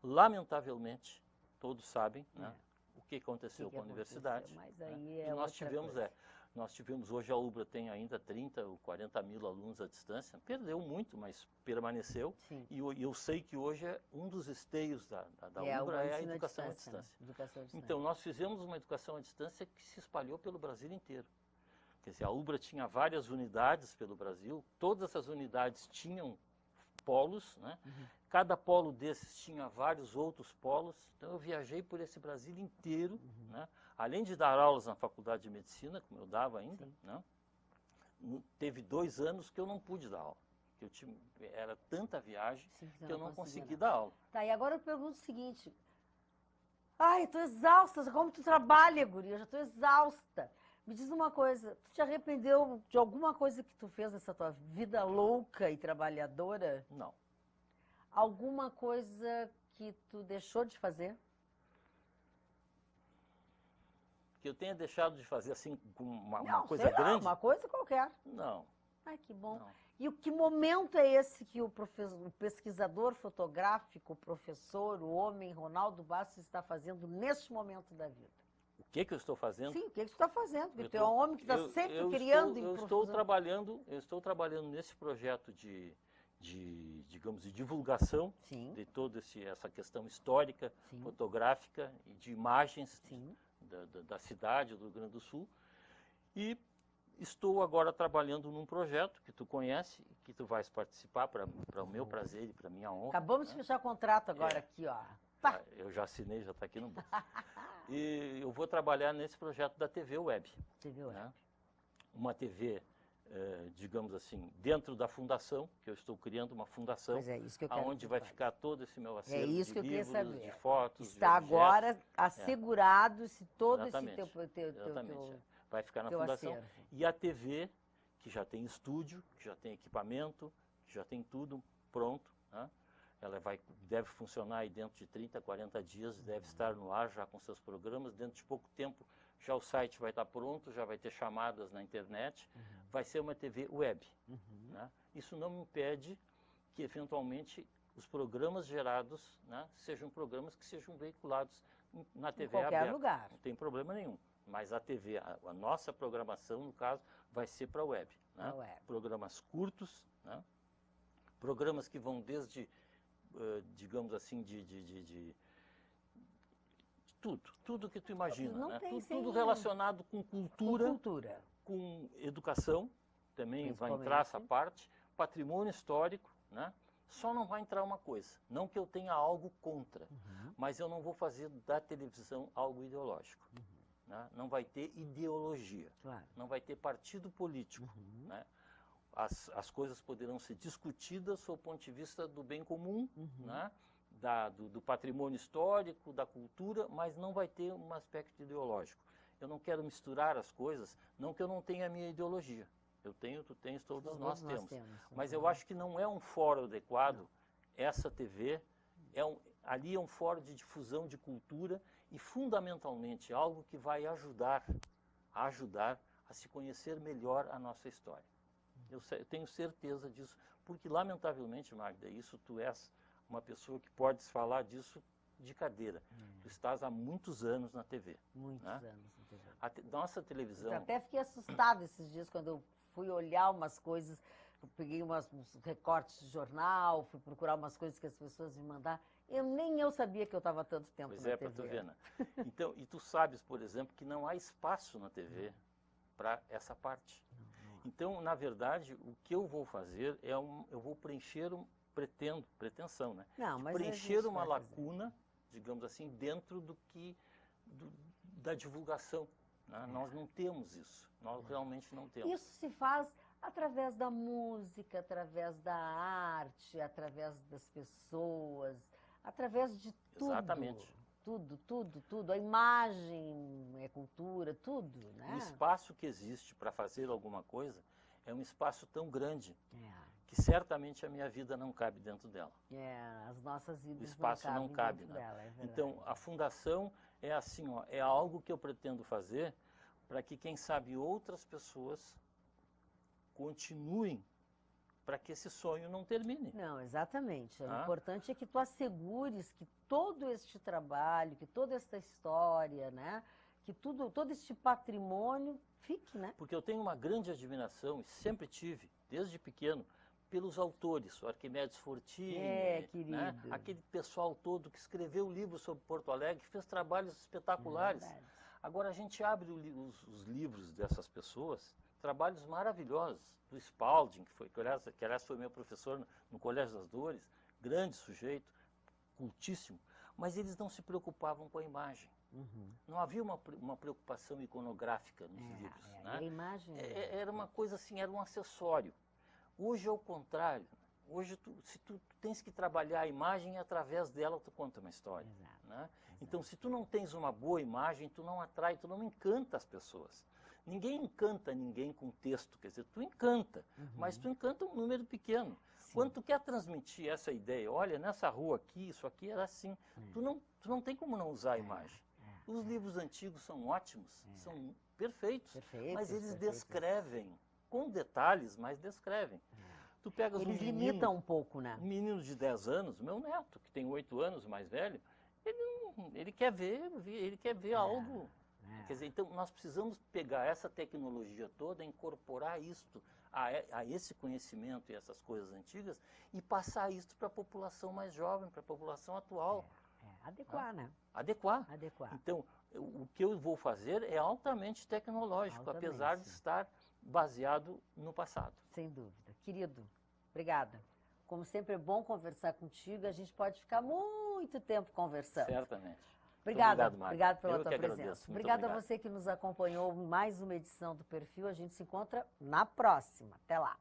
[SPEAKER 2] Lamentavelmente, todos sabem, né, o que aconteceu com a universidade.
[SPEAKER 1] Mas aí
[SPEAKER 2] né?
[SPEAKER 1] é
[SPEAKER 2] E nós tivemos, hoje a UBRA tem ainda 30 ou 40 mil alunos à distância, perdeu muito, mas permaneceu.
[SPEAKER 1] Sim.
[SPEAKER 2] E eu sei que hoje um dos esteios da UBRA é a educação à distância. Então, nós fizemos uma educação à distância que se espalhou pelo Brasil inteiro. Quer dizer, a UBRA tinha várias unidades pelo Brasil, todas essas unidades tinham polos, né? Cada polo desses tinha vários outros polos. Então eu viajei por esse Brasil inteiro, né? Além de dar aulas na Faculdade de Medicina, como eu dava ainda, né? Teve 2 anos que eu não pude dar aula. Era tanta viagem que eu não consegui dar aula.
[SPEAKER 1] Tá, e agora eu pergunto o seguinte. Ai, eu tô exausta, como tu trabalha, guria, eu já tô exausta. Me diz uma coisa, tu te arrependeu de alguma coisa que tu fez nessa tua vida louca e trabalhadora?
[SPEAKER 2] Não.
[SPEAKER 1] Alguma coisa que tu deixou de fazer?
[SPEAKER 2] Que eu tenha deixado de fazer assim, com uma
[SPEAKER 1] Não,
[SPEAKER 2] coisa
[SPEAKER 1] sei lá,
[SPEAKER 2] grande?
[SPEAKER 1] uma coisa qualquer.
[SPEAKER 2] Não.
[SPEAKER 1] Ai, que bom.
[SPEAKER 2] Não.
[SPEAKER 1] E que momento é esse que o pesquisador fotográfico, o professor, o homem Ronaldo Bastos está fazendo neste momento da vida?
[SPEAKER 2] O que eu estou fazendo?
[SPEAKER 1] Sim, o que você está fazendo? Porque tu é um homem que está sempre criando e
[SPEAKER 2] eu estou trabalhando nesse projeto digamos, de divulgação de toda essa questão histórica, fotográfica e de imagens da cidade do Rio Grande do Sul. E estou agora trabalhando num projeto que tu conhece, que tu vais participar para o meu prazer e para a minha honra.
[SPEAKER 1] Acabamos de fechar contrato agora aqui, ó.
[SPEAKER 2] Pá. Eu já assinei, já está aqui no bolso. E eu vou trabalhar nesse projeto da TV Web.
[SPEAKER 1] TV Web.
[SPEAKER 2] Né? Uma TV, digamos assim, dentro da fundação, que eu estou criando uma fundação,
[SPEAKER 1] Pois é, isso que eu quero
[SPEAKER 2] onde vai ficar todo esse meu acervo
[SPEAKER 1] isso que
[SPEAKER 2] de
[SPEAKER 1] eu queria
[SPEAKER 2] livros,
[SPEAKER 1] saber.
[SPEAKER 2] de fotos,
[SPEAKER 1] Está
[SPEAKER 2] de
[SPEAKER 1] agora assegurado se todo
[SPEAKER 2] Exatamente.
[SPEAKER 1] esse teu
[SPEAKER 2] Exatamente. Vai ficar na
[SPEAKER 1] teu
[SPEAKER 2] fundação.
[SPEAKER 1] acervo.
[SPEAKER 2] E a TV, que já tem estúdio, que já tem equipamento, que já tem tudo pronto, né? Ela deve funcionar aí dentro de 30, 40 dias, deve estar no ar já com seus programas. Dentro de pouco tempo já o site vai estar pronto, já vai ter chamadas na internet. Vai ser uma TV web. Né? Isso não me impede que, eventualmente, os programas gerados, né, sejam programas que sejam veiculados na TV
[SPEAKER 1] qualquer
[SPEAKER 2] aberta.
[SPEAKER 1] lugar.
[SPEAKER 2] Não tem problema nenhum. Mas a TV, a nossa programação, no caso, vai ser para a web. Né? Programas curtos, né? Programas que vão desde... digamos assim, de tudo que tu imagina, né? Tudo relacionado com cultura, com educação, também vai entrar essa parte, patrimônio histórico, né? Só não vai entrar uma coisa, não que eu tenha algo contra, mas eu não vou fazer da televisão algo ideológico. Né? Não vai ter ideologia, não vai ter partido político, né? As coisas poderão ser discutidas sob o ponto de vista do bem comum, né? Do patrimônio histórico, da cultura, mas não vai ter um aspecto ideológico. Eu não quero misturar as coisas, não que eu não tenha a minha ideologia. Eu tenho, tu tens, todos nós temos. Mas eu acho que não é um fórum adequado, essa TV, ali é um fórum de difusão de cultura e, fundamentalmente, algo que vai ajudar a se conhecer melhor a nossa história. Eu tenho certeza disso, porque, lamentavelmente, Magda, isso tu és uma pessoa que podes falar disso de cadeira. Tu estás há muitos anos na TV.
[SPEAKER 1] Muitos
[SPEAKER 2] né?
[SPEAKER 1] anos. Entendeu?
[SPEAKER 2] Nossa televisão...
[SPEAKER 1] Eu até fiquei assustada esses dias quando eu fui olhar umas coisas, eu peguei uns recortes de jornal, fui procurar umas coisas que as pessoas me mandaram. Nem eu sabia que eu estava tanto tempo
[SPEAKER 2] Pois
[SPEAKER 1] na
[SPEAKER 2] é,
[SPEAKER 1] TV.
[SPEAKER 2] para tu ver, né? Então, e tu sabes, por exemplo, que não há espaço na TV para essa parte. Então, na verdade, o que eu vou fazer é eu vou preencher pretensão, né?
[SPEAKER 1] Não,
[SPEAKER 2] De
[SPEAKER 1] mas a
[SPEAKER 2] preencher
[SPEAKER 1] gente
[SPEAKER 2] uma
[SPEAKER 1] vai fazer.
[SPEAKER 2] lacuna, digamos assim, dentro da divulgação. Né? Nós não temos isso. Nós realmente não temos.
[SPEAKER 1] Isso se faz através da música, através da arte, através das pessoas, através de tudo.
[SPEAKER 2] Exatamente.
[SPEAKER 1] Tudo. A imagem é cultura, tudo, né?
[SPEAKER 2] O espaço que existe para fazer alguma coisa é um espaço tão grande que certamente a minha vida não cabe dentro dela.
[SPEAKER 1] As nossas vidas
[SPEAKER 2] O espaço não cabe,
[SPEAKER 1] dentro
[SPEAKER 2] né?
[SPEAKER 1] dela, é verdade.
[SPEAKER 2] Então, a fundação é assim, ó, é algo que eu pretendo fazer para que, quem sabe, outras pessoas continuem para que esse sonho não termine.
[SPEAKER 1] Não, exatamente. O importante é que tu assegures que todo este trabalho, que toda esta história, né, que todo este patrimônio fique, né?
[SPEAKER 2] Porque eu tenho uma grande admiração, e sempre tive, desde pequeno, pelos autores, o Arquimedes Fortini,
[SPEAKER 1] querido.
[SPEAKER 2] né, aquele pessoal todo que escreveu livros sobre Porto Alegre, que fez trabalhos espetaculares. Agora a gente abre os livros dessas pessoas, trabalhos maravilhosos, do Spalding, que aliás foi meu professor no Colégio das Dores, grande sujeito, cultíssimo, mas eles não se preocupavam com a imagem. Não havia uma preocupação iconográfica nos livros. Né?
[SPEAKER 1] A imagem...
[SPEAKER 2] Era uma coisa assim, era um acessório. Hoje é o contrário. Hoje, se tu tens que trabalhar a imagem, através dela tu conta uma história. Né? Então, se tu não tens uma boa imagem, tu não atrai, tu não encanta as pessoas. Ninguém encanta ninguém com texto, quer dizer, tu encanta, mas tu encanta um número pequeno.
[SPEAKER 1] Sim.
[SPEAKER 2] Quando tu quer transmitir essa ideia, olha, nessa rua aqui, isso aqui era assim, tu não tem como não usar a imagem. Os livros antigos são ótimos, são perfeitos, mas eles descrevem, com detalhes, mas descrevem. Tu pegas
[SPEAKER 1] eles limitam um pouco, né?
[SPEAKER 2] Um menino de 10 anos, meu neto, que tem 8 anos, mais velho, ele quer ver algo. Quer dizer, então nós precisamos pegar essa tecnologia toda, incorporar isto a esse conhecimento e essas coisas antigas e passar isso para a população mais jovem, para a população atual.
[SPEAKER 1] Adequar, né?
[SPEAKER 2] Adequar.
[SPEAKER 1] Adequar.
[SPEAKER 2] Então, o que eu vou fazer é altamente tecnológico, apesar de estar baseado no passado.
[SPEAKER 1] Sem dúvida. Querido, obrigada. Como sempre é bom conversar contigo, a gente pode ficar muito tempo conversando.
[SPEAKER 2] Certamente.
[SPEAKER 1] Obrigada,
[SPEAKER 2] obrigado
[SPEAKER 1] pela tua presença.
[SPEAKER 2] Agradeço.
[SPEAKER 1] Obrigada a você que nos acompanhou em mais uma edição do Perfil. A gente se encontra na próxima. Até lá.